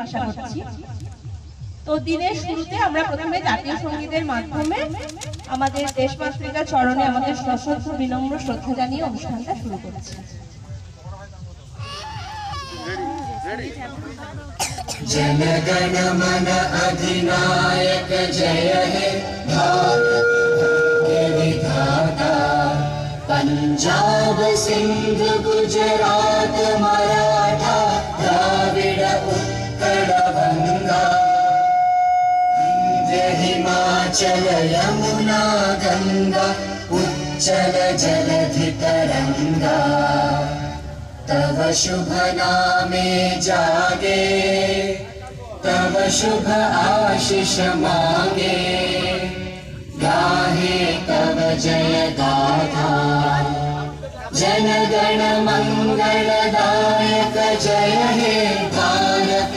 আশা করছি। তো দিনের শুরুতে আমরা প্রথমে জাতীয় সঙ্গীতের মাধ্যমে আমাদের দেশমাতৃকার চরণে আমাদের সশ্রদ্ধ বিনম্র শ্রদ্ধা জানিয়ে অনুষ্ঠানটা শুরু করেছি। जनगण मन अधिनायक जय हे भारत भाग्य विधाता। पंजाब सिंध गुजरात मराठा द्राविड़ उत्कल बंगा। विंध्य हिमाचल यमुना गंगा उच्चल जलधि तरंगा। तव शुभ नामे जागे तव शुभ आशीष मांगे। गाहे तव जय गाथा जन गण मंगलदायक जय हे भारत।